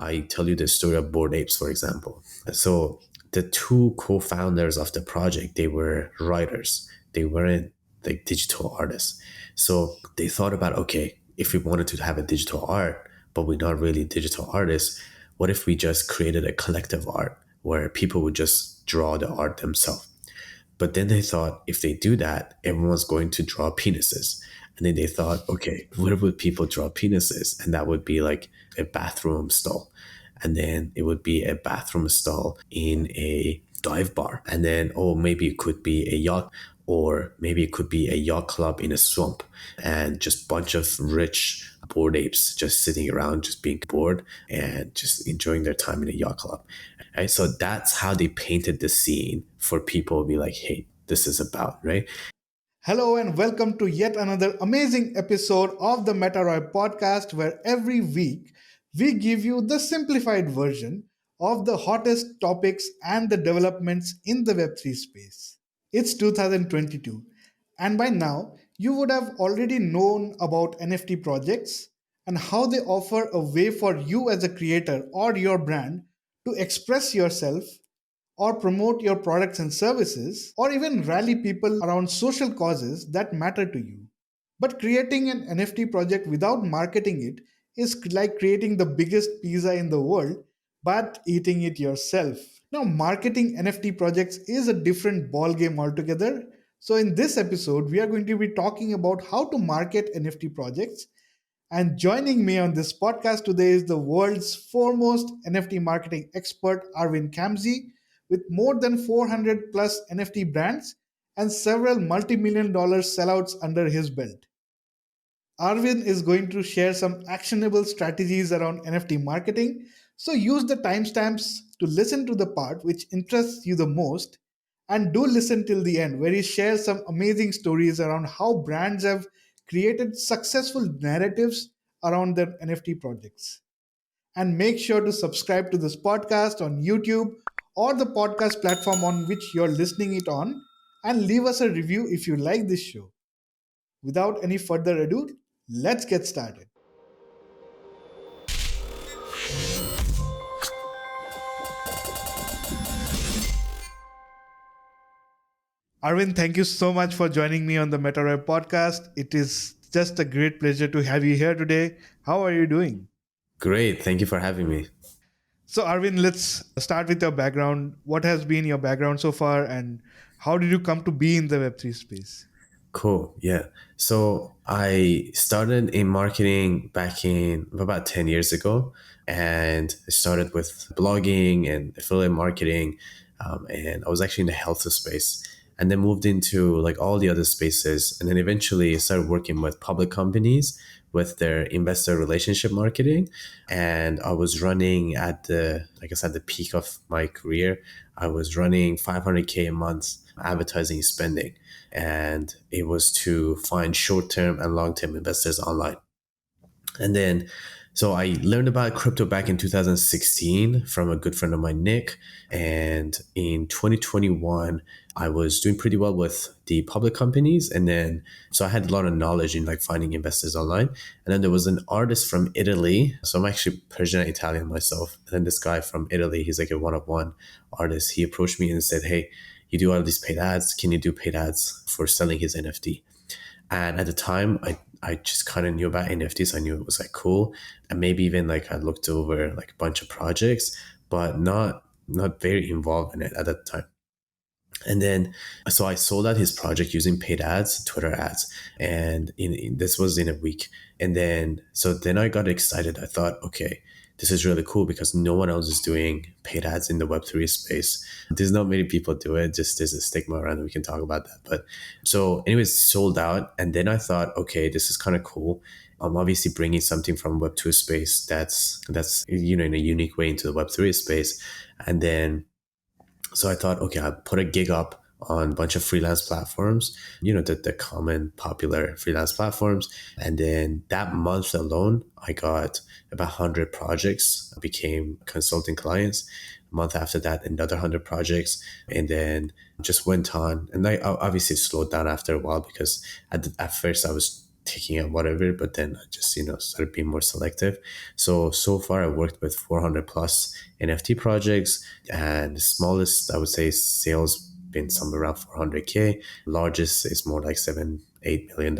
I tell you the story of Bored Apes, for example. So the two co-founders of the project, they were writers. They weren't like digital artists. So they thought about, okay, if we wanted to have a digital art, but we're not really digital artists, what if we just created a collective art where people would just draw the art themselves? But then they thought if they do that, everyone's going to draw penises. And then they thought, okay, where would people draw penises? And that would be like a bathroom stall. And then it would be a bathroom stall in a dive bar. And then, oh, maybe it could be a yacht, or maybe it could be a yacht club in a swamp, and just bunch of rich bored apes just sitting around, just being bored and just enjoying their time in a yacht club. Right? So that's how they painted the scene for people to be like, hey, this is about, right? Hello and welcome to yet another amazing episode of the MetaRoy podcast, where every week we give you the simplified version of the hottest topics and the developments in the Web3 space. It's 2022, and by now you would have already known about NFT projects and how they offer a way for you as a creator or your brand to express yourself or promote your products and services, or even rally people around social causes that matter to you. But creating an NFT project without marketing it is like creating the biggest pizza in the world but eating it yourself. Now, marketing NFT projects is a different ballgame altogether. So, in this episode, we are going to be talking about how to market NFT projects, and joining me on this podcast today is the world's foremost NFT marketing expert, Arvin Khamseh, with more than 400 plus NFT brands and several multi-million dollar sellouts under his belt. Arvin is going to share some actionable strategies around NFT marketing. So use the timestamps to listen to the part which interests you the most, and do listen till the end, where he shares some amazing stories around how brands have created successful narratives around their NFT projects. And make sure to subscribe to this podcast on YouTube or the podcast platform on which you're listening it on, and leave us a review if you like this show. Without any further ado, let's get started. Arvind, thank you so much for joining me on the MetaRoy podcast. It is just a great pleasure to have you here today. How are you doing? Great. Thank you for having me. So, Arvind, let's start with your background. What has been your background so far, and how did you come to be in the Web3 space? Cool. Yeah. So I started in marketing back in about 10 years ago, and I started with blogging and affiliate marketing. And I was actually in the health space, and then moved into like all the other spaces. And then eventually started working with public companies with their investor relationship marketing. And I was running at the, like I said, the peak of my career. I was running 500K a month advertising spending, and it was to find short-term and long-term investors online. And then, so I learned about crypto back in 2016 from a good friend of mine, Nick. And in 2021, I was doing pretty well with the public companies. And then, so I had a lot of knowledge in like finding investors online. And then there was an artist from Italy. So I'm actually Persian and Italian myself. And then this guy from Italy, he's like a one-of-one artist. He approached me and said, hey, you do all these paid ads. Can you do paid ads for selling his NFT? And at the time, I just kind of knew about NFTs. I knew it was like cool. And maybe even like I looked over like a bunch of projects, but not very involved in it at that time. And then, so I sold out his project using paid ads, Twitter ads, and this was in a week. And then, so then I got excited. I thought, okay, this is really cool because no one else is doing paid ads in the Web3 space. There's not many people do it. Just there's a stigma around it. We can talk about that. But so, anyways, sold out. And then I thought, okay, this is kind of cool. I'm obviously bringing something from Web2 space that's in a unique way into the Web3 space, and then. So I thought, okay, I'll put a gig up on a bunch of freelance platforms, the common popular freelance platforms. And then that month alone, I got about 100 projects, became consulting clients. A month after that, another 100 projects, and then just went on. And I obviously slowed down after a while because at first I was taking out whatever, but then I just, started being more selective. So far I worked with 400 plus NFT projects, and the smallest I would say sales been somewhere around 400K. Largest is more like 7, $8 million.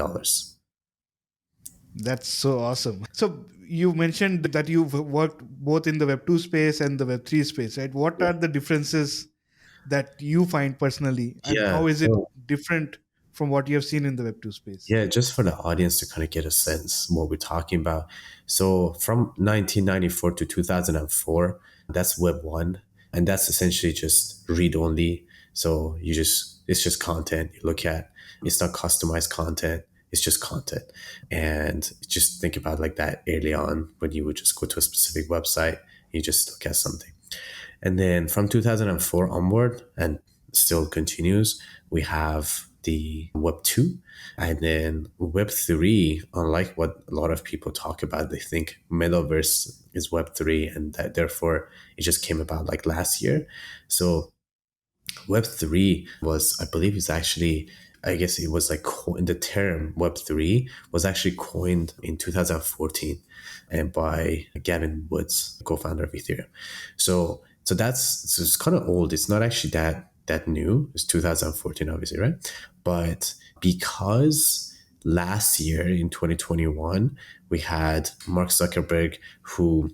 That's so awesome. So you mentioned that you've worked both in the Web 2 space and the Web 3 space, right? What are the differences that you find personally, and Yeah. how is it So different from what you have seen in the Web 2 space? yeah, just for the audience to kind of get a sense what we're talking about. So from 1994 to 2004, that's Web 1. And that's essentially just read only. So it's just content you look at. It's not customized content. It's just content. And just think about like that early on when you would just go to a specific website, you just look at something. And then from 2004 onward, and still continues, we have the Web 2. And then Web 3, unlike what a lot of people talk about, they think metaverse is Web 3 and that therefore it just came about like last year. So Web3 was, I believe, is actually, I guess it was like the term Web3 was actually coined in 2014 and by Gavin Woods, co-founder of Ethereum. So it's kind of old. It's not actually that new. It's 2014, obviously, right? But because last year in 2021, we had Mark Zuckerberg who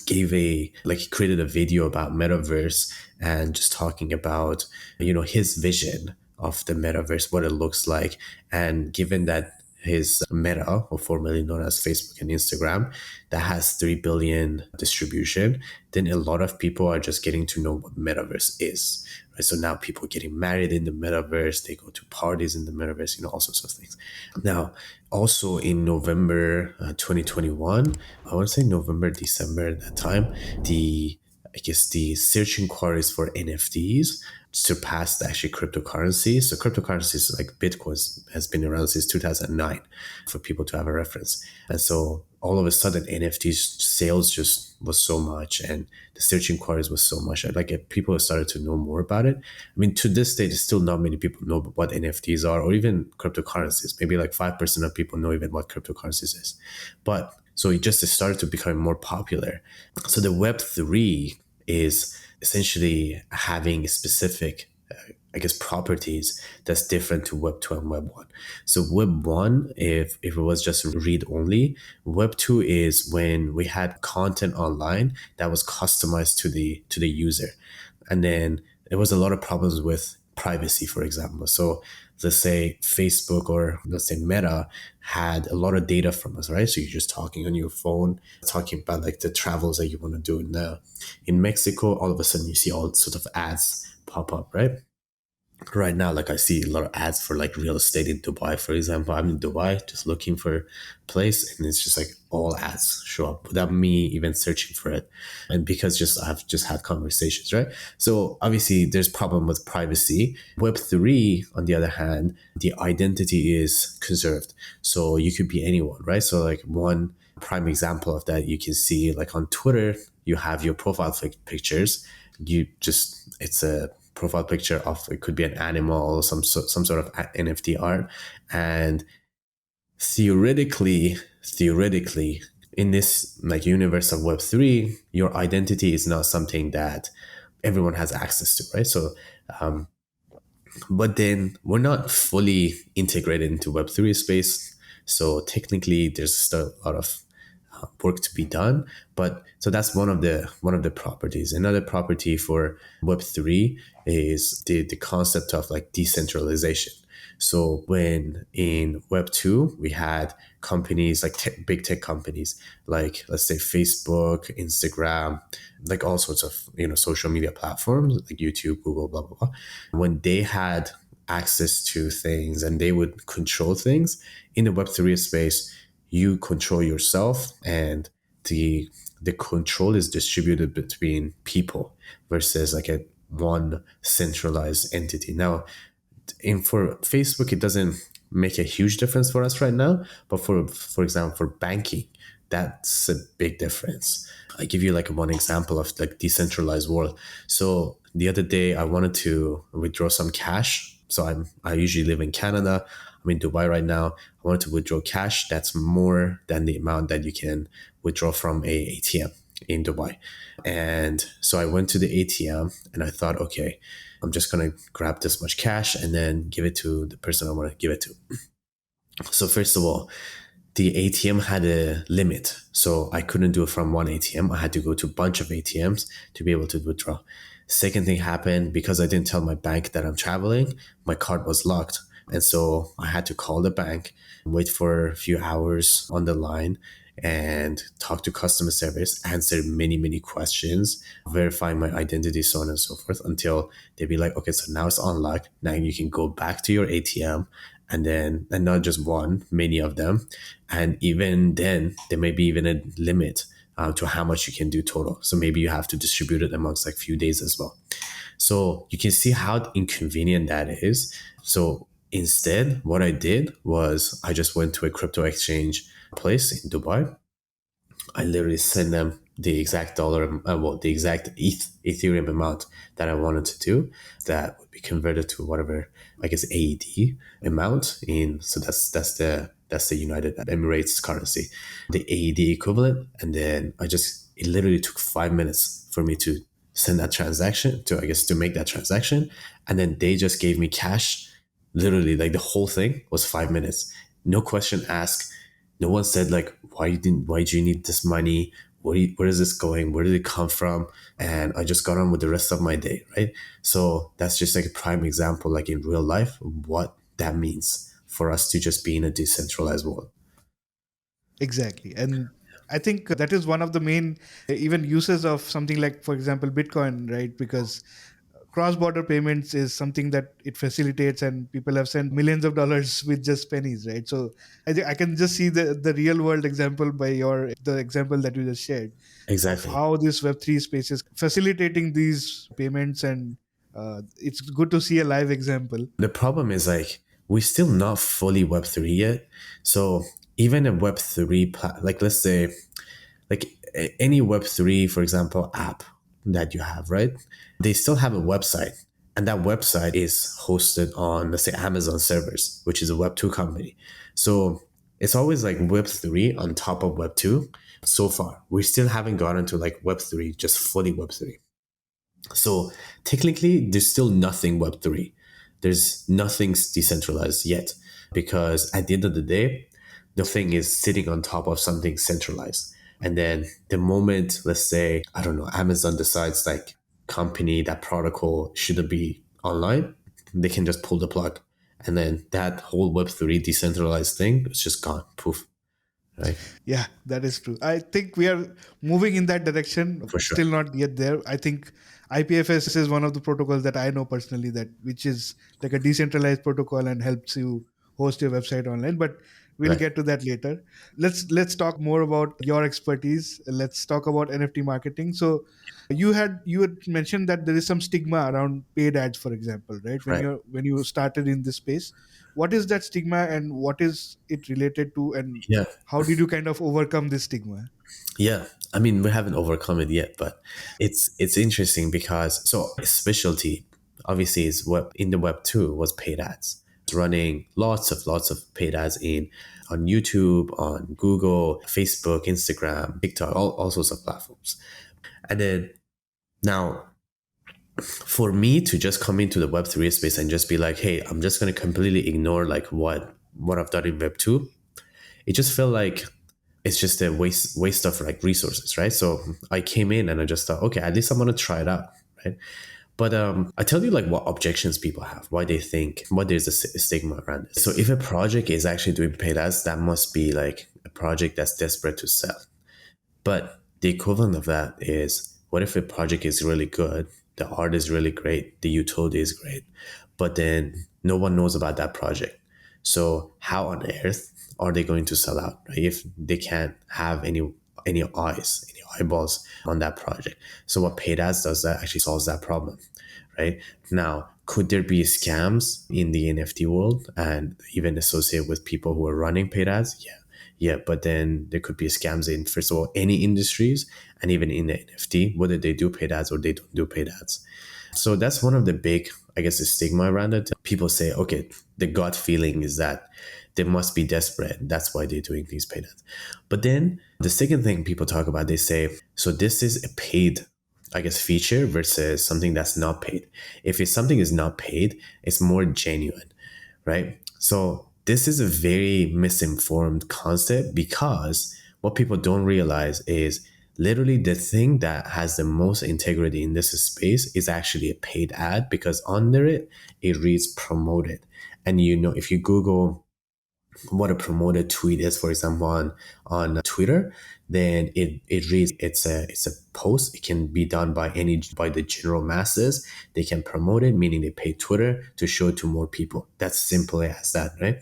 he created a video about metaverse and just talking about his vision of the metaverse, what it looks like. And given that his Meta, or formerly known as Facebook and Instagram, that has 3 billion distribution, then a lot of people are just getting to know what metaverse is, right? So now people are getting married in the metaverse, they go to parties in the metaverse, all sorts of things. Now, also in November 2021, I want to say November, December at that time, I guess the search inquiries for NFTs surpassed actually cryptocurrencies. So cryptocurrencies like Bitcoin has been around since 2009 for people to have a reference. And so all of a sudden NFTs sales just was so much and the search inquiries was so much. People started to know more about it. I mean, to this day, there's still not many people know what NFTs are or even cryptocurrencies. Maybe like 5% of people know even what cryptocurrencies is. But so it just started to become more popular. So the Web3 is essentially having specific, I guess, properties that's different to Web 2 and Web 1. So Web 1, if it was just read only, Web 2 is when we had content online that was customized to the user. And then there was a lot of problems with privacy, for example. So let's say Facebook or let's say Meta had a lot of data from us, right? So you're just talking on your phone, talking about like the travels that you want to do now. In Mexico, all of a sudden you see all sort of ads pop up, right? Right now, like I see a lot of ads for like real estate in Dubai, for example. I'm in Dubai just looking for a place and it's just like all ads show up without me even searching for it. And because I've just had conversations, right? So obviously there's problem with privacy. Web3, on the other hand, the identity is conserved. So you could be anyone, right? So like one prime example of that you can see like on Twitter, you have your profile pictures. It's a profile picture of, it could be an animal or some sort of NFT art. And theoretically, in this like universe of Web3, your identity is not something that everyone has access to, right? So, but then we're not fully integrated into Web3 space. So technically, there's still a lot of work to be done. But so that's one of the properties. Another property for Web3 is the concept of like decentralization. So when in Web2 we had companies like big tech companies like, let's say, Facebook, Instagram, like all sorts of social media platforms like YouTube, Google, blah blah blah. When they had access to things and they would control things in the Web3 space, you control yourself and the control is distributed between people versus like a one centralized entity. Now, for Facebook, it doesn't make a huge difference for us right now, but for example, for banking, that's a big difference. I give you like one example of like decentralized world. So the other day I wanted to withdraw some cash. So I usually live in Canada. I'm in Dubai right now. I wanted to withdraw cash that's more than the amount that you can withdraw from a ATM in Dubai. And so I went to the ATM and I thought, okay, I'm just going to grab this much cash and then give it to the person I want to give it to. So first of all, the ATM had a limit. So I couldn't do it from one ATM. I had to go to a bunch of ATMs to be able to withdraw. Second thing happened because I didn't tell my bank that I'm traveling, my card was locked. And so I had to call the bank, wait for a few hours on the line and talk to customer service, answer many, many questions, verify my identity, so on and so forth, until they'd be like, okay, so now it's unlocked. Now you can go back to your ATM and not just one, many of them. And even then, there may be even a limit to how much you can do total. So maybe you have to distribute it amongst like few days as well. So you can see how inconvenient that is. So instead, what I did was I just went to a crypto exchange place in Dubai. I literally sent them the exact the exact Ethereum amount that I wanted to do. That would be converted to whatever, I guess, AED amount in. So that's the United Emirates currency, the AED equivalent. And then it literally took 5 minutes for me to send that transaction to make that transaction. And then they just gave me cash. Literally, like the whole thing was 5 minutes. No question asked. No one said like, why do you need this money? Where is this going? Where did it come from? And I just got on with the rest of my day, right? So that's just like a prime example, like in real life, what that means for us to just be in a decentralized world. Exactly. And I think that is one of the main even uses of something like, for example, Bitcoin, right? Because cross-border payments is something that it facilitates, and people have sent millions of dollars with just pennies, right? So I think I can just see the real world example by the example that you just shared of Exactly. how this Web3 space is facilitating these payments, and it's good to see a live example. The problem is like we're still not fully Web3 yet. So even a Web3, like let's say like any Web3, for example, app that you have, right? They still have a website. And that website is hosted on, let's say, Amazon servers, which is a Web2 company. So it's always like Web3 on top of Web2. So far, we still haven't gotten to like Web3, just fully Web3. So technically, there's still nothing Web3. There's nothing decentralized yet, because at the end of the day, the thing is sitting on top of something centralized. And then the moment, let's say, I don't know, Amazon decides like company, that protocol shouldn't be online, they can just pull the plug. And then that whole Web3 decentralized thing is just gone. Poof. Right? Yeah, that is true. I think we are moving in that direction. For sure. Still not yet there. I think IPFS is one of the protocols that I know personally, that which is like a decentralized protocol and helps you host your website online. But we'll Right. get to that later. Let's talk more about your expertise. Let's talk about NFT marketing. So you had mentioned that there is some stigma around paid ads, for example, right? Right. When you started in this space, what is that stigma and what is it related to, and Yeah. how did you kind of overcome this stigma? Yeah, I mean we haven't overcome it yet, but it's interesting because so specialty obviously is web in the Web2 was paid ads. It's running lots of paid ads in on YouTube, on Google, Facebook, Instagram, TikTok, all sorts of platforms. And then now for me to just come into the Web3 space and just be like, hey, I'm just gonna completely ignore like what I've done in Web2, it just felt like it's just a waste of like resources, right? So I came in and I just thought, okay, at least I'm gonna try it out, right? But I tell you like what objections people have, why they think, what there's a stigma around it. So if a project is actually doing paid ads, that must be like a project that's desperate to sell. But the equivalent of that is, what if a project is really good, the art is really great, the utility is great, but then no one knows about that project. So how on earth are they going to sell out, right? If they can't have any eyeballs on that project. So what paid ads does, that actually solves that problem, right? Now, could there be scams in the NFT world and even associated with people who are running paid ads? Yeah. Yeah, but then there could be scams in, first of all, any industries, and even in the NFT, whether they do paid ads or they don't do paid ads. So that's one of the big, I guess, the stigma around it. People say, okay, the gut feeling is that they must be desperate. That's why they're doing these paid ads. But then the second thing people talk about, they say, so this is a paid, I guess, feature versus something that's not paid. If it's something is not paid, it's more genuine, right? So this is a very misinformed concept, because what people don't realize is literally the thing that has the most integrity in this space is actually a paid ad, because under it, it reads promoted. And if you Google what a promoted tweet is, for example, on Twitter, then it reads, it's a post. It can be done by the general masses. They can promote it, meaning they pay Twitter to show it to more people. That's simple as that, right?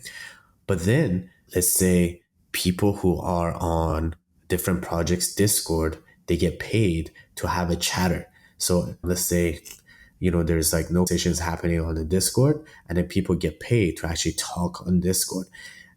But then let's say people who are on different projects Discord, they get paid to have a chatter. So let's say, there's like no sessions happening on the Discord, and then people get paid to actually talk on Discord.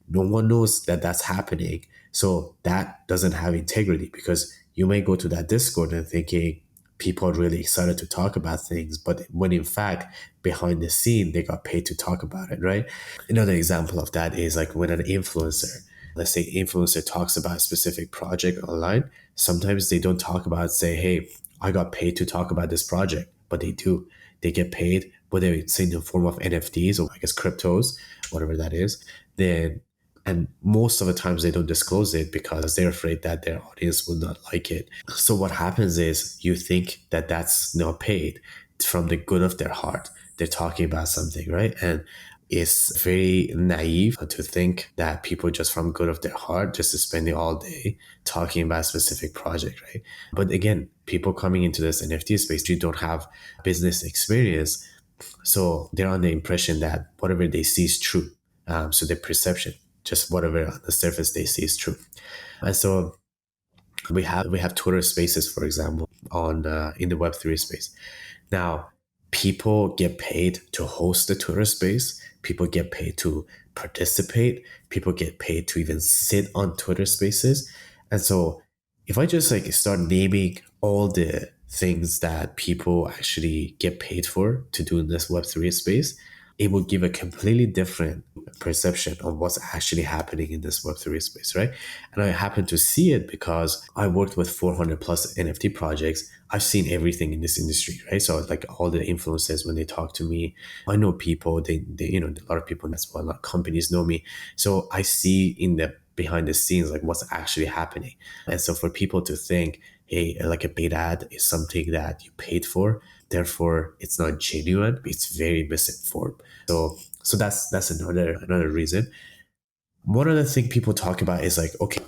No one knows that that's happening. So that doesn't have integrity, because you may go to that Discord and thinking people are really excited to talk about things, but when in fact, behind the scene, they got paid to talk about it, right? Another example of that is like when an influencer, let's say influencer talks about a specific project online, sometimes they don't talk about, say, hey, I got paid to talk about this project, but they do. They get paid, whether it's in the form of NFTs or I guess cryptos, whatever that is. Then and most of the times they don't disclose it because they're afraid that their audience will not like it. So what happens is you think that that's not paid from the good of their heart. They're talking about something, right? And it's very naive to think that people just from good of their heart just to spending all day talking about a specific project, right? But again, people coming into this NFT space, you don't have business experience, so they're on the impression that whatever they see is true. So their perception, just whatever on the surface they see is true. And so we have Twitter Spaces, for example, on in the Web3 space. Now, people get paid to host the Twitter Space. People get paid to participate. People get paid to even sit on Twitter Spaces. And so, if I just like start naming all the things that people actually get paid for to do in this Web3 space, it will give a completely different perception of what's actually happening in this Web3 space, right? And I happen to see it because I worked with 400 plus NFT projects. I've seen everything in this industry, right? So like all the influencers, when they talk to me, I know people, they a lot of people as well, a lot of companies know me. So I see in the behind the scenes, like what's actually happening. And so for people to think, hey, like a paid ad is something that you paid for, therefore it's not genuine, it's very misinformed. So that's another reason. One other thing people talk about is like, okay,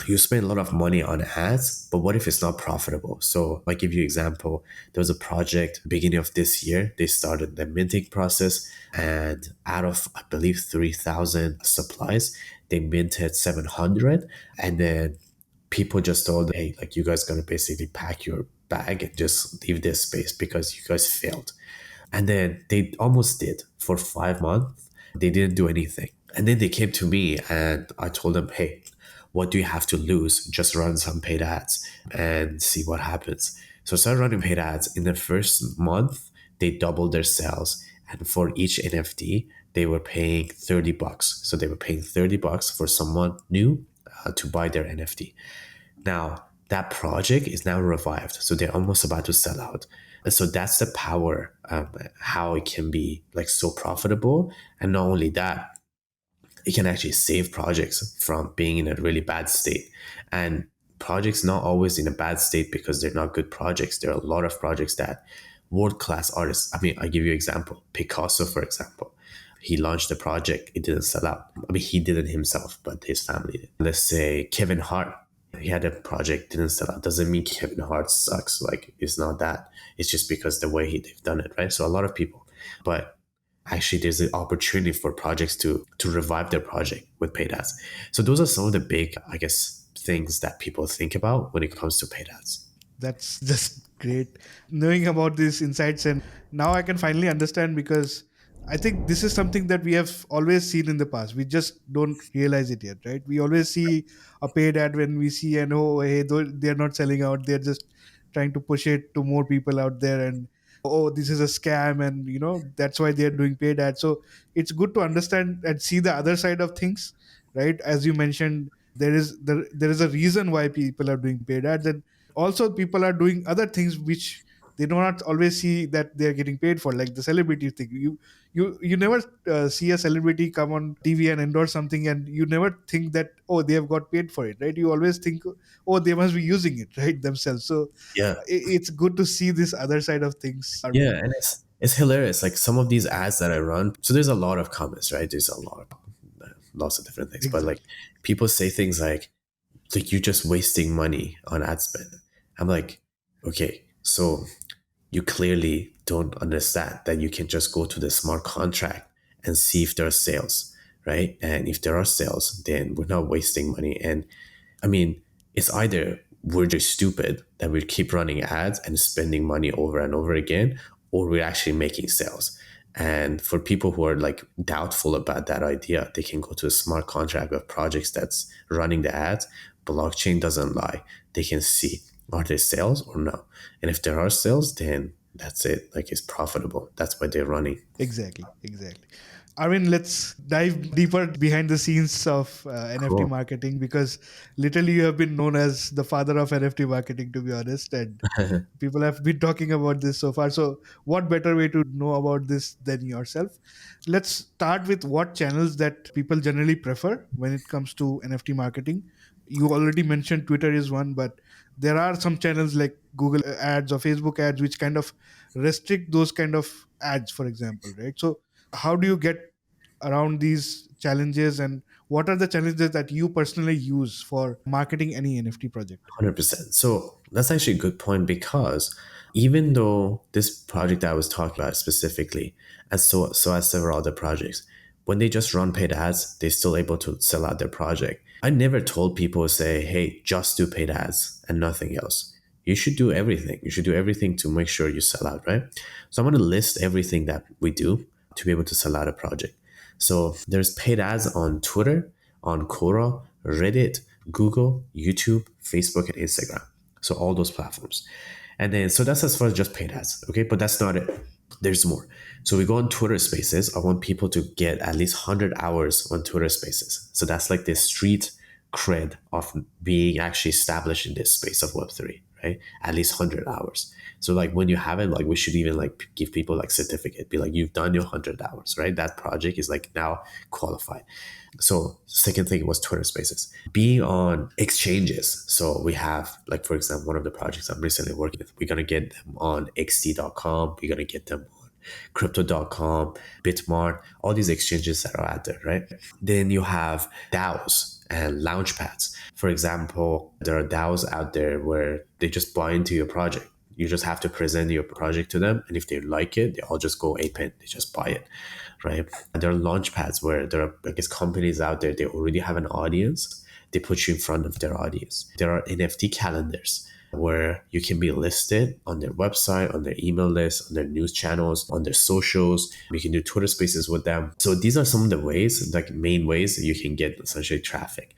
you spend a lot of money on ads, but what if it's not profitable? So I give you an example. There was a project beginning of this year. They started the minting process, and out of I believe 3,000 supplies, they minted 700, and then people just told, hey, like you guys gonna basically pack your bag and just leave this space because you guys failed. And then they almost did for 5 months. They didn't do anything. And then they came to me and I told them, hey, what do you have to lose? Just run some paid ads and see what happens. So I started running paid ads. In the first month, they doubled their sales. And for each NFT, they were paying $30. So they were paying $30 for someone new to buy their NFT. Now, that project is now revived. So they're almost about to sell out. And so that's the power, how it can be like so profitable. And not only that, it can actually save projects from being in a really bad state. And projects not always in a bad state because they're not good projects. There are a lot of projects that world-class artists, I mean, I give you an example. Picasso, for example. He launched a project, it didn't sell out. I mean, he didn't himself, but his family did. Let's say Kevin Hart, he had a project, didn't sell out. Doesn't mean Kevin Hart sucks. Like, it's not that. It's just because the way they've done it, right? So a lot of people. But actually there's an opportunity for projects to revive their project with paid ads. So those are some of the big, I guess, things that people think about when it comes to paid ads. That's just great knowing about these insights. And now I can finally understand, because I think this is something that we have always seen in the past. We just don't realize it yet, right? We always see a paid ad when we see, and oh, hey, they're not selling out. They're just trying to push it to more people out there, and oh, this is a scam, and that's why they're doing paid ads. So it's good to understand and see the other side of things, right? As you mentioned, there is a reason why people are doing paid ads, and also people are doing other things which they do not always see that they're getting paid for, like the celebrity thing. You never see a celebrity come on TV and endorse something, and you never think that, oh, they have got paid for it, right? You always think, oh, they must be using it, right, themselves. So Yeah. it's good to see this other side of things, Arvin. Yeah, and it's hilarious. Like some of these ads that I run, so there's a lot of comments, right? There's a lot of lots of different things, but like Exactly. people say things like you're just wasting money on ad spend. I'm like, okay, so you clearly don't understand that you can just go to the smart contract and see if there are sales, right? And if there are sales, then we're not wasting money. And I mean, it's either we're just stupid that we keep running ads and spending money over and over again, or we're actually making sales. And for people who are like doubtful about that idea, they can go to a smart contract of projects that's running the ads. Blockchain doesn't lie. They can see, are there sales or no? And if there are sales, then that's it. Like it's profitable. That's why they're running. Exactly, exactly. Arvin, let's dive deeper behind the scenes of NFT Cool. marketing, because literally you have been known as the father of NFT marketing, to be honest, and people have been talking about this so far. So, what better way to know about this than yourself? Let's start with what channels that people generally prefer when it comes to NFT marketing. You already mentioned Twitter is one, but there are some channels like Google ads or Facebook ads which kind of restrict those kind of ads, for example, right? So how do you get around these challenges, and what are the challenges that you personally use for marketing any NFT project? 100%. So that's actually a good point because even though this project that I was talking about specifically, and so as several other projects, when they just run paid ads, they're still able to sell out their project. I never told people say, hey, just do paid ads and nothing else. You should do everything. You should do everything to make sure you sell out, right? So I'm going to list everything that we do to be able to sell out a project. So there's paid ads on Twitter, on Quora, Reddit, Google, YouTube, Facebook, and Instagram. So all those platforms. And then, so that's as far as just paid ads. Okay. But that's not it. There's more. So we go on Twitter Spaces. I want people to get at least 100 hours on Twitter Spaces. So that's like this street cred of being actually established in this space of Web3, right? At least 100 hours. So like when you have it, like we should even like give people like certificate, be like, you've done your 100 hours, right? That project is like now qualified. So second thing was Twitter Spaces. Being on exchanges. So we have, like, for example, one of the projects I'm recently working with, we're going to get them on xt.com. We're going to get them on crypto.com, Bitmart, all these exchanges that are out there, right? Then you have DAOs and launchpads. For example, there are DAOs out there where they just buy into your project. You just have to present your project to them. And if they like it, they all just go ape it. They just buy it, right? And there are launch pads where there are, I guess, companies out there, they already have an audience. They put you in front of their audience. There are NFT calendars where you can be listed on their website, on their email list, on their news channels, on their socials. You can do Twitter spaces with them. So these are some of the ways, like main ways that you can get essentially traffic.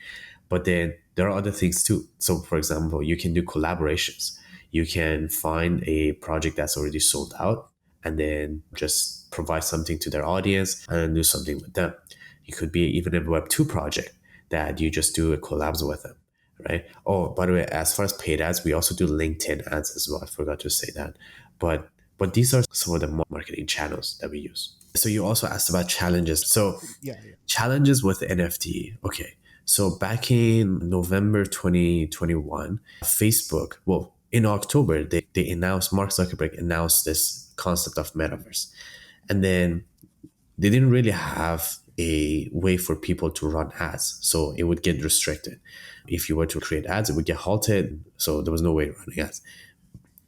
But then there are other things too. So for example, you can do collaborations. You can find a project that's already sold out and then just provide something to their audience and then do something with them. It could be even a Web2 project that you just do a collabs with them, right? Oh, by the way, as far as paid ads, we also do LinkedIn ads as well. I forgot to say that. But these are some of the marketing channels that we use. So you also asked about challenges. So Yeah, yeah. challenges with NFT. Okay. So back in November 2021, Facebook, well, in October, they announced, Mark Zuckerberg announced this concept of metaverse. And then they didn't really have a way for people to run ads. So it would get restricted. If you were to create ads, it would get halted. So there was no way of running ads.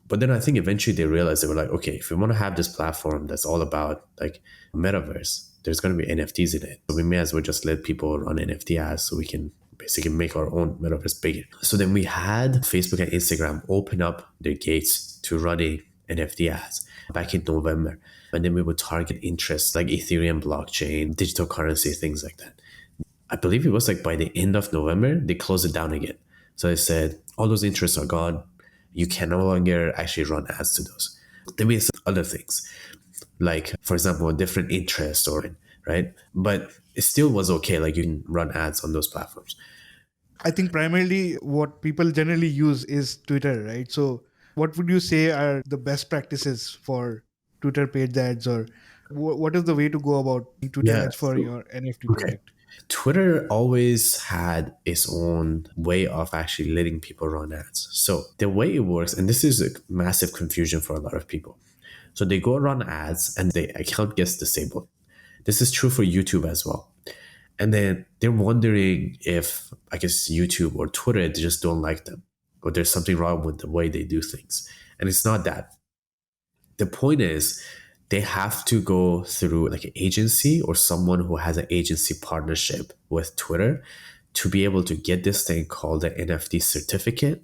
But then I think eventually they realized, they were like, okay, if we want to have this platform that's all about like metaverse, there's going to be NFTs in it. So we may as well just let people run NFT ads so we can basically make our own metaverse bigger. So then we had Facebook and Instagram open up their gates to running NFT ads back in November. And then we would target interests like Ethereum blockchain, digital currency, things like that. I believe it was like by the end of November, they closed it down again. So they said, all those interests are gone. You can no longer actually run ads to those. Then we have some other things, like, for example, a different interest or, right? But it still was okay. Like you can run ads on those platforms. I think primarily what people generally use is Twitter, right? So, what would you say are the best practices for Twitter page ads, or what is the way to go about Twitter Yeah. ads for your NFT Okay. project? Twitter always had its own way of actually letting people run ads. So the way it works, and this is a massive confusion for a lot of people. So they go run ads and the account gets disabled. This is true for YouTube as well. And then they're wondering if, I guess, YouTube or Twitter, they just don't like them, or there's something wrong with the way they do things. And it's not that. The point is, they have to go through like an agency or someone who has an agency partnership with Twitter to be able to get this thing called an NFT certificate.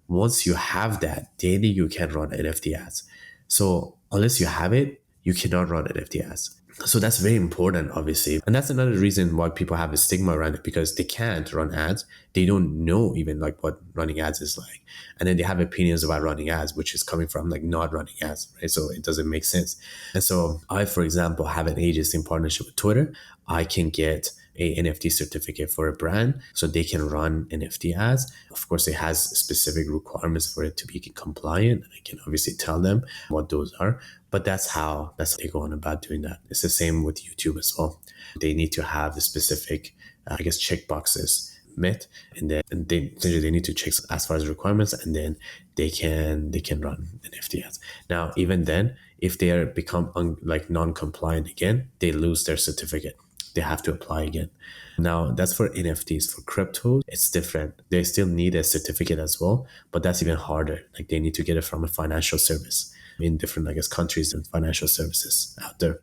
Once you have that, then you can run NFT ads. So unless you have it, you cannot run NFT ads. So that's very important, obviously. And that's another reason why people have a stigma around it, because they can't run ads. They don't know even like what running ads is like. And then they have opinions about running ads, which is coming from like not running ads, right? So it doesn't make sense. And so I, for example, have an agency in partnership with Twitter. I can get a NFT certificate for a brand so they can run NFT ads. Of course, it has specific requirements for it to be compliant. I can obviously tell them what those are, but that's how they go on about doing that. It's the same with YouTube as well. They need to have the specific, I guess, check boxes met, and then they need to check as far as requirements, and then they can run NFT ads. Now, even then, if they are become like non-compliant again, they lose their certificate. They have to apply again. Now, that's for NFTs. For crypto, it's different. They still need a certificate as well, but that's even harder. Like they need to get it from a financial service in different, I guess, countries and financial services out there.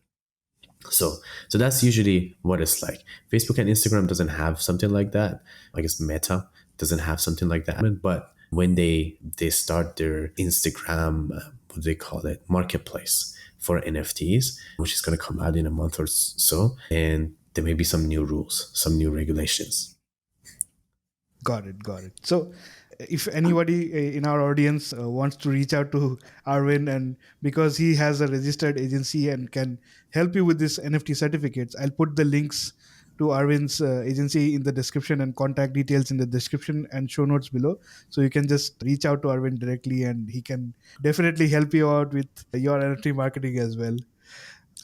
So that's usually what it's like. Facebook and Instagram doesn't have something like that. I guess Meta doesn't have something like that. But when they start their Instagram, what do they call it, marketplace for NFTs, which is going to come out in a month or so, and there may be some new rules, some new regulations. Got it. Got it. So, if anybody in our audience wants to reach out to Arvin, and because he has a registered agency and can help you with this NFT certificates, I'll put the links to Arvin's agency in the description and contact details in the description and show notes below. So you can just reach out to Arvin directly, and he can definitely help you out with your NFT marketing as well.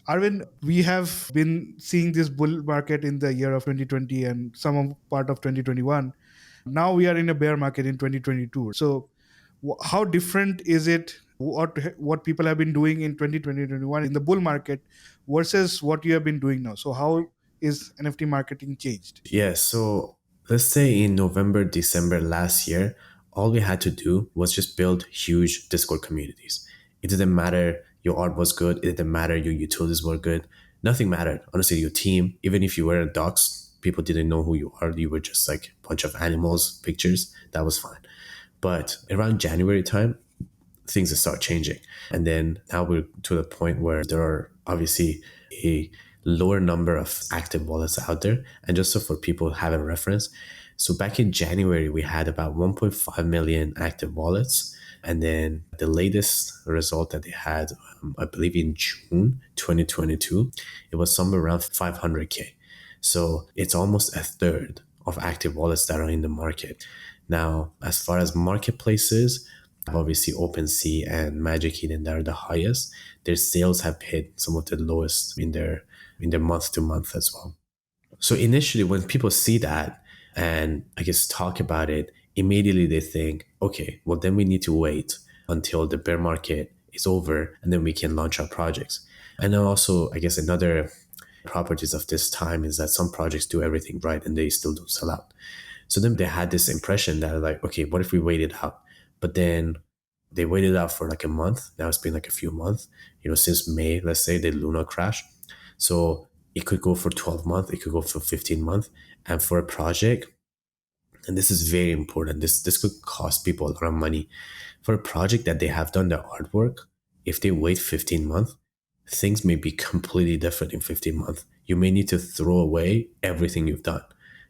Arvin, we have been seeing this bull market in the year of 2020 and part of 2021. Now we are in a bear market in 2022. So, how different is it? What people have been doing in 2021 in the bull market versus what you have been doing now? So, how is NFT marketing changed? Yeah, so let's say in November, December last year, all we had to do was just build huge Discord communities. It didn't matter your art was good, it didn't matter your utilities were good. Nothing mattered. Honestly, your team, even if you were a docs, people didn't know who you are. You were just like a bunch of animals, pictures. That was fine. But around January time, things start changing. And then now we're to the point where there are obviously a lower number of active wallets out there. And just so for people to have a reference, so back in January, we had about 1.5 million active wallets. And then the latest result that they had, I believe in June 2022, it was somewhere around 500K. So it's almost a third of active wallets that are in the market. Now, as far as marketplaces, obviously OpenSea and Magic Eden that are the highest. Their sales have hit some of the lowest in their month to month as well. So initially, when people see that and I guess talk about it, immediately they think, okay, well then we need to wait until the bear market is over and then we can launch our projects. And then also, I guess another properties of this time is that some projects do everything right and they still don't sell out. So then they had this impression that like, okay, what if we wait it out? But then they waited out for like a month. Now it's been like a few months, since May, let's say the Luna crash. So it could go for 12 months, it could go for 15 months. And for a project, and this is very important, this could cost people a lot of money. For a project that they have done the artwork, If they wait 15 months, things may be completely different in 15 months. You may need to throw away everything you've done,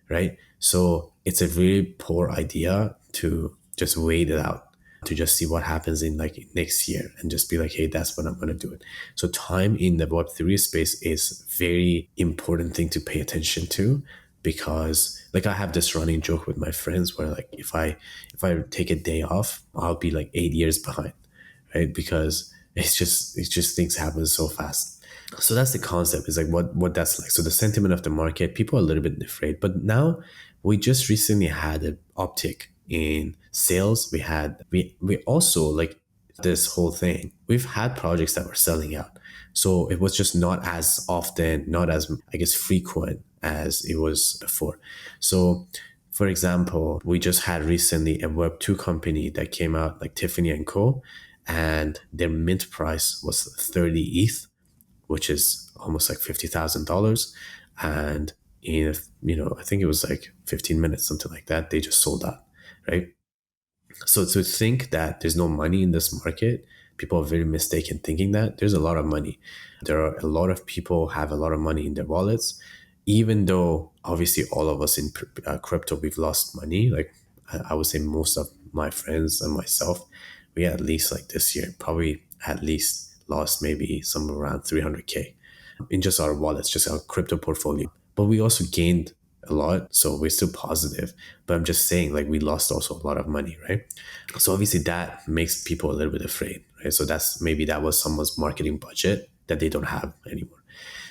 right? So it's a really poor idea to just wait it out, to just see what happens in like next year and just be like, hey, that's when I'm going to do it. So time in the Web3 space is very important thing to pay attention to, because like I have this running joke with my friends where like if I take a day off, I'll be like 8 years behind, right? Because it's just things happen so fast. So that's the concept, is like what that's like. So the sentiment of the market, people are a little bit afraid, but now we just recently had an uptick in sales. We also like this whole thing, we've had projects that were selling out, so it was just not as often, not as, I guess, frequent as it was before. So for example, we just had recently a Web2 company that came out, like Tiffany and Co, and their mint price was 30 ETH, which is almost like $50,000. And in, I think it was like 15 minutes, something like that, they just sold out, right? So to think that there's no money in this market, people are very mistaken thinking that there's a lot of money. There are a lot of people have a lot of money in their wallets, even though obviously all of us in crypto, we've lost money. Like I would say most of my friends and myself, we at least like this year, probably at least lost maybe somewhere around 300K in just our wallets, just our crypto portfolio. But we also gained a lot, so we're still positive. But I'm just saying, like, we lost also a lot of money, right? So obviously that makes people a little bit afraid, right? So that's, maybe that was someone's marketing budget that they don't have anymore.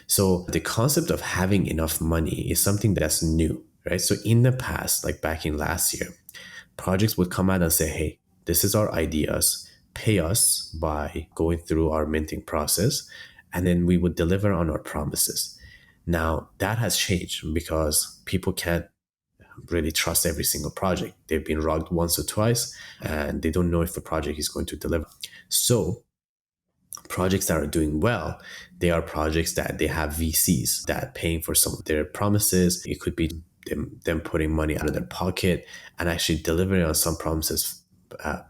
So the concept of having enough money is something that's new, right? So in the past, like back in last year, projects would come out and say, hey, this is our ideas, pay us by going through our minting process, and then we would deliver on our promises. Now that has changed because people can't really trust every single project. They've been rugged once or twice and they don't know if the project is going to deliver. So projects that are doing well, they are projects that they have VCs that paying for some of their promises. It could be them putting money out of their pocket and actually delivering on some promises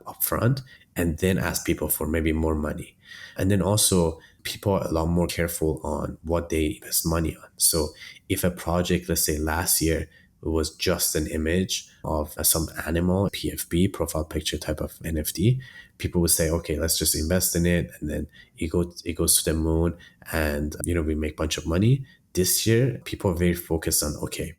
upfront, and then ask people for maybe more money. And then also people are a lot more careful on what they invest money on. So if a project, let's say last year, it was just an image of some animal, PFP, profile picture type of NFT, people would say, okay, let's just invest in it. And then it goes to the moon and, we make a bunch of money. This year, people are very focused on, okay,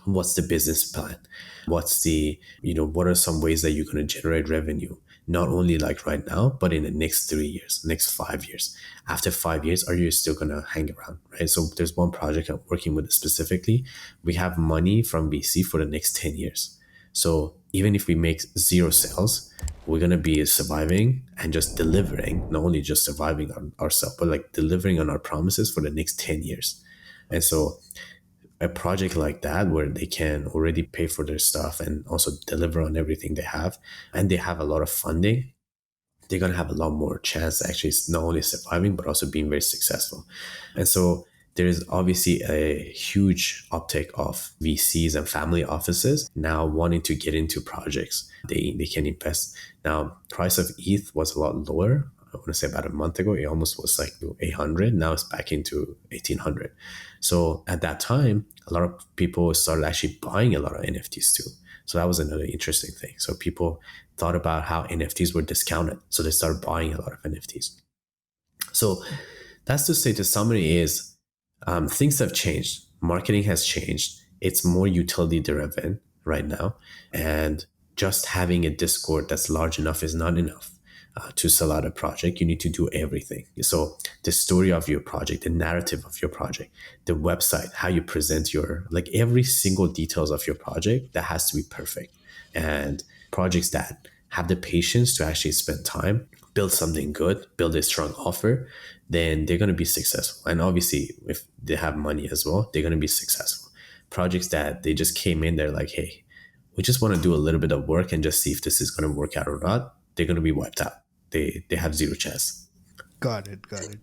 what's the business plan? What are some ways that you're going to generate revenue? Not only like right now, but in the next 3 years, next 5 years. After 5 years, are you still going to hang around, right? So there's one project I'm working with specifically. We have money from VC for the next 10 years. So even if we make zero sales, we're going to be surviving and just delivering, not only just surviving on ourselves, but like delivering on our promises for the next 10 years. And so a project like that where they can already pay for their stuff and also deliver on everything they have, and they have a lot of funding, they're going to have a lot more chance actually not only surviving but also being very successful. And so there is obviously a huge uptake of VCs and family offices now wanting to get into projects they can invest. Now price of ETH was a lot lower. I want to say about a month ago, it almost was like 800. Now it's back into 1800. So at that time, a lot of people started actually buying a lot of NFTs too. So that was another interesting thing. So people thought about how NFTs were discounted. So they started buying a lot of NFTs. So that's to say, the summary is things have changed. Marketing has changed. It's more utility driven right now. And just having a Discord that's large enough is not enough. To sell out a project, you need to do everything. So the story of your project, the narrative of your project, the website, how you present like every single details of your project, that has to be perfect. And projects that have the patience to actually spend time, build something good, build a strong offer, then they're going to be successful. And obviously, if they have money as well, they're going to be successful. Projects that they just came in, they're like, hey, we just want to do a little bit of work and just see if this is going to work out or not, they're going to be wiped out. They have zero chance. Got it. Got it.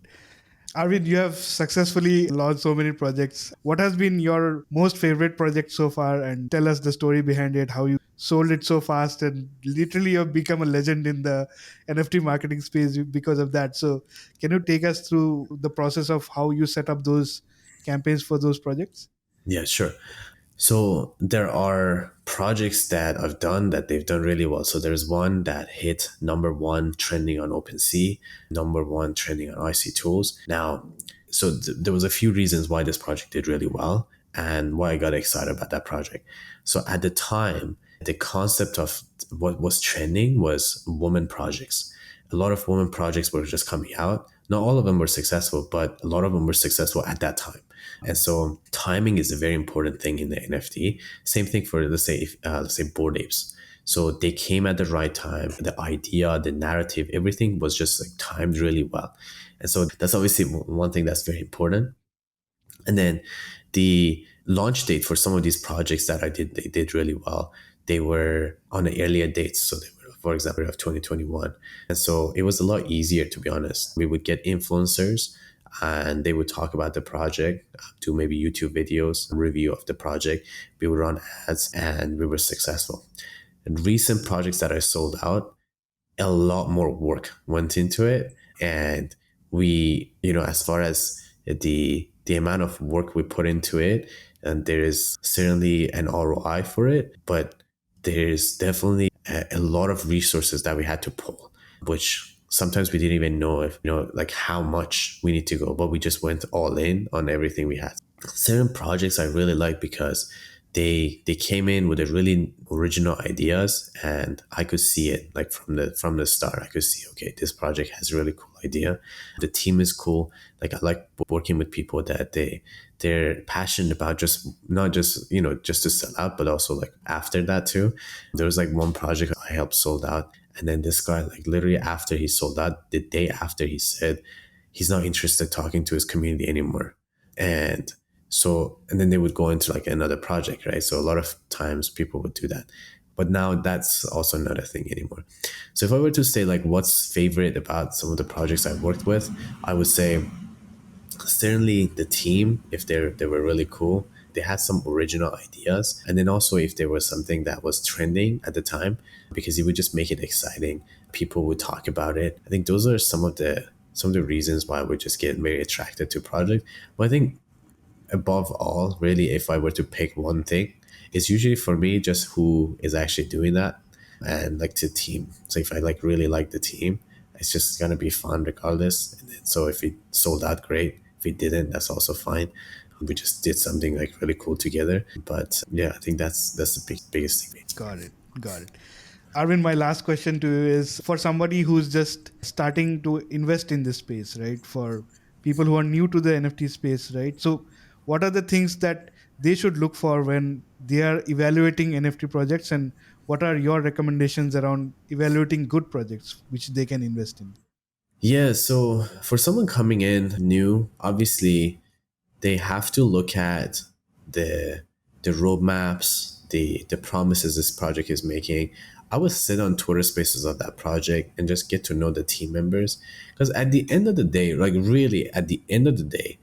Arvin, you have successfully launched so many projects. What has been your most favorite project so far? And tell us the story behind it, how you sold it so fast, and literally you've become a legend in the NFT marketing space because of that. So can you take us through the process of how you set up those campaigns for those projects? Yeah, sure. So there are projects that I've done that they've done really well. So there's one that hit number one trending on OpenSea, number one trending on IC Tools. Now, so there was a few reasons why this project did really well and why I got excited about that project. So at the time, the concept of what was trending was women projects. A lot of women projects were just coming out. Not all of them were successful, but a lot of them were successful at that time. And so timing is a very important thing in the NFT. Same thing for let's say Bored Apes. So they came at the right time. The idea, the narrative, everything was just like timed really well. And so that's obviously one thing that's very important. And then the launch date for some of these projects that I did, they did really well. They were on an earlier dates. So they were, for example, of 2021. And so it was a lot easier, to be honest. We would get influencers and they would talk about the project, do maybe YouTube videos, review of the project. We would run ads and we were successful. And recent projects that I sold out, a lot more work went into it, and we, as far as the amount of work we put into it, and there is certainly an ROI for it, but there's definitely a lot of resources that we had to pull, which sometimes we didn't even know if like how much we need to go, but we just went all in on everything we had. Certain projects I really like because they came in with a really original ideas, and I could see it like from the start. I could see, okay, this project has a really cool idea. The team is cool. Like I like working with people that they're passionate about, just not just just to sell out, but also like after that too. There was like one project I helped sold out, and then this guy, like literally after he sold out, the day after, he said he's not interested talking to his community anymore. And then they would go into like another project, right? So a lot of times people would do that. But now that's also not a thing anymore. So if I were to say like what's favorite about some of the projects I've worked with, I would say certainly the team, if they were really cool, they had some original ideas, and then also if there was something that was trending at the time, because it would just make it exciting. People would talk about it. I think those are some of the reasons why I would just get very attracted to project. But I think above all, really, if I were to pick one thing, it's usually for me just who is actually doing that, and like the team. So if I like really like the team, it's just gonna be fun regardless. And then, so if it sold out, great. If it didn't, that's also fine. We just did something like really cool together. But yeah, I think that's the biggest thing. Got it. Got it. Arvin, my last question to you is for somebody who's just starting to invest in this space, right? For people who are new to the NFT space, right? So, what are the things that they should look for when they are evaluating NFT projects, and what are your recommendations around evaluating good projects which they can invest in? Yeah, so for someone coming in new, obviously they have to look at the the roadmaps, the promises this project is making. I would sit on Twitter spaces of that project and just get to know the team members. Because at the end of the day, like really at the end of the day,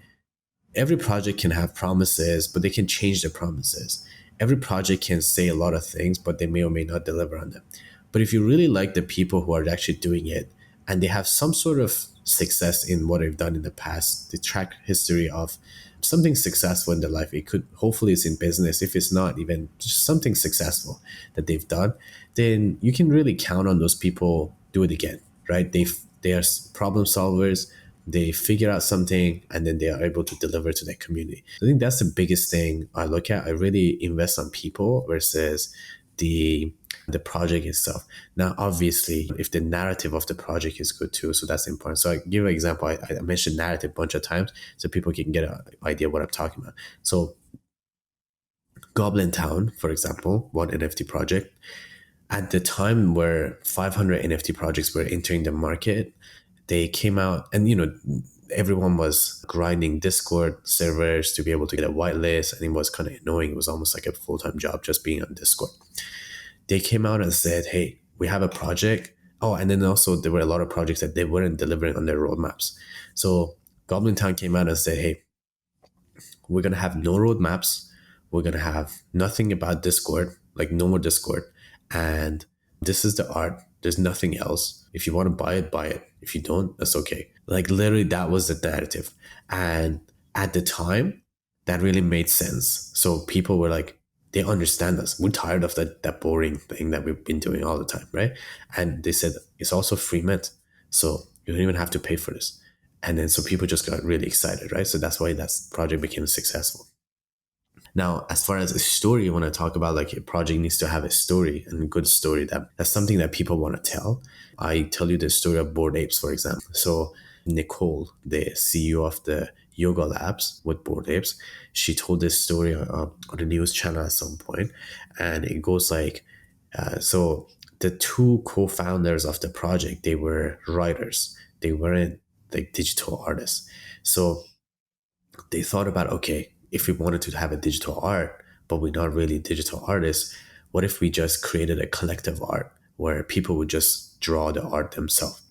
every project can have promises, but they can change their promises. Every project can say a lot of things, but they may or may not deliver on them. But if you really like the people who are actually doing it and they have some sort of success in what they've done in the past, the track history of something successful in their life, it could hopefully it's in business. If it's not even just something successful that they've done, then you can really count on those people do it again, right? They are problem solvers, they figure out something and then they are able to deliver to their community. I think that's the biggest thing I look at. I really invest on people versus the project itself. Now, obviously, if the narrative of the project is good too, so that's important. So I give an example. I mentioned narrative a bunch of times so people can get an idea what I'm talking about. So Goblin Town, for example, one NFT project, at the time where 500 NFT projects were entering the market, they came out and everyone was grinding Discord servers to be able to get a whitelist, and it was kind of annoying. It was almost like a full-time job just being on Discord. They came out and said, hey, we have a project. Oh, and then also there were a lot of projects that they weren't delivering on their roadmaps. So Goblin Town came out and said, hey, we're going to have no roadmaps. We're going to have nothing about Discord, like no more Discord. And this is the art. There's nothing else. If you want to buy it, buy it. If you don't, that's okay. Like literally, that was the narrative. And at the time, that really made sense. So people were like, they understand us. We're tired of that boring thing that we've been doing all the time, right? And they said it's also free mint, so you don't even have to pay for this. And then so people just got really excited, right? So that's why that project became successful. Now, as far as a story, you want to talk about like a project needs to have a story and a good story that's something that people want to tell. I tell you the story of Bored Apes, for example. So Nicole, the CEO of the yoga labs with Bored Apes, she told this story on a news channel at some point, and it goes like, so the two co-founders of the project, they were writers. They weren't like digital artists. So they thought about, okay, if we wanted to have a digital art, but we're not really digital artists, what if we just created a collective art where people would just draw the art themselves?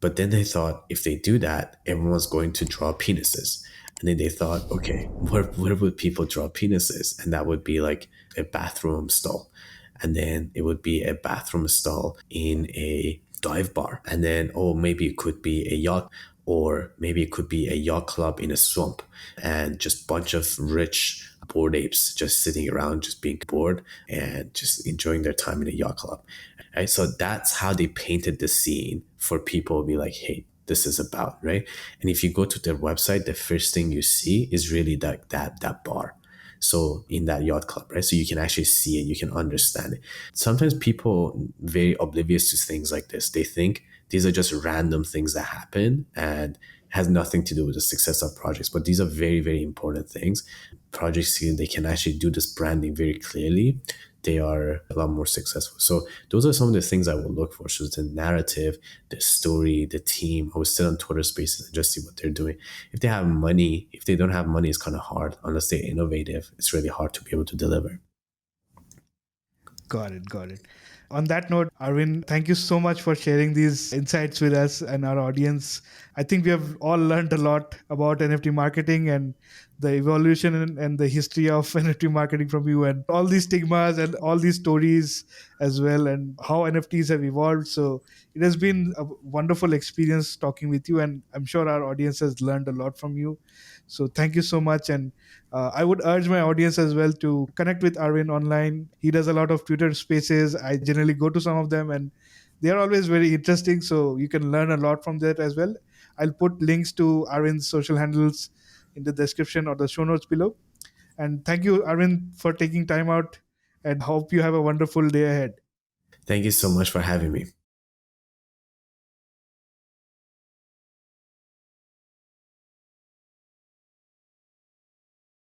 But then they thought if they do that, everyone's going to draw penises. And then they thought, okay, where would people draw penises? And that would be like a bathroom stall. And then it would be a bathroom stall in a dive bar. And then, oh, maybe it could be a yacht, or maybe it could be a yacht club in a swamp, and just bunch of rich bored apes just sitting around, just being bored and just enjoying their time in a yacht club. Right? So that's how they painted the scene for people to be like, hey, this is about, right? And if you go to their website, the first thing you see is really that bar. So in that yacht club, right? So you can actually see it, you can understand it. Sometimes people very oblivious to things like this. They think these are just random things that happen and has nothing to do with the success of projects. But these are very, very important things. Projects, they can actually do this branding very clearly. They are a lot more successful. So those are some of the things I will look for. So the narrative, the story, the team. I would sit on Twitter Spaces and just see what they're doing. If they have money, if they don't have money, it's kind of hard. Unless they're innovative, it's really hard to be able to deliver. Got it. Got it. On that note, Arvin, thank you so much for sharing these insights with us and our audience. I think we have all learned a lot about NFT marketing and the evolution and the history of NFT marketing from you, and all these stigmas and all these stories as well, and how NFTs have evolved. So it has been a wonderful experience talking with you, and I'm sure our audience has learned a lot from you. So thank you so much. And I would urge my audience as well to connect with Arvin online. He does a lot of Twitter spaces. I generally go to some of them, and they are always very interesting. So you can learn a lot from that as well. I'll put links to Arvin's social handles in the description or the show notes below. And thank you, Arvin, for taking time out, and hope you have a wonderful day ahead. Thank you so much for having me.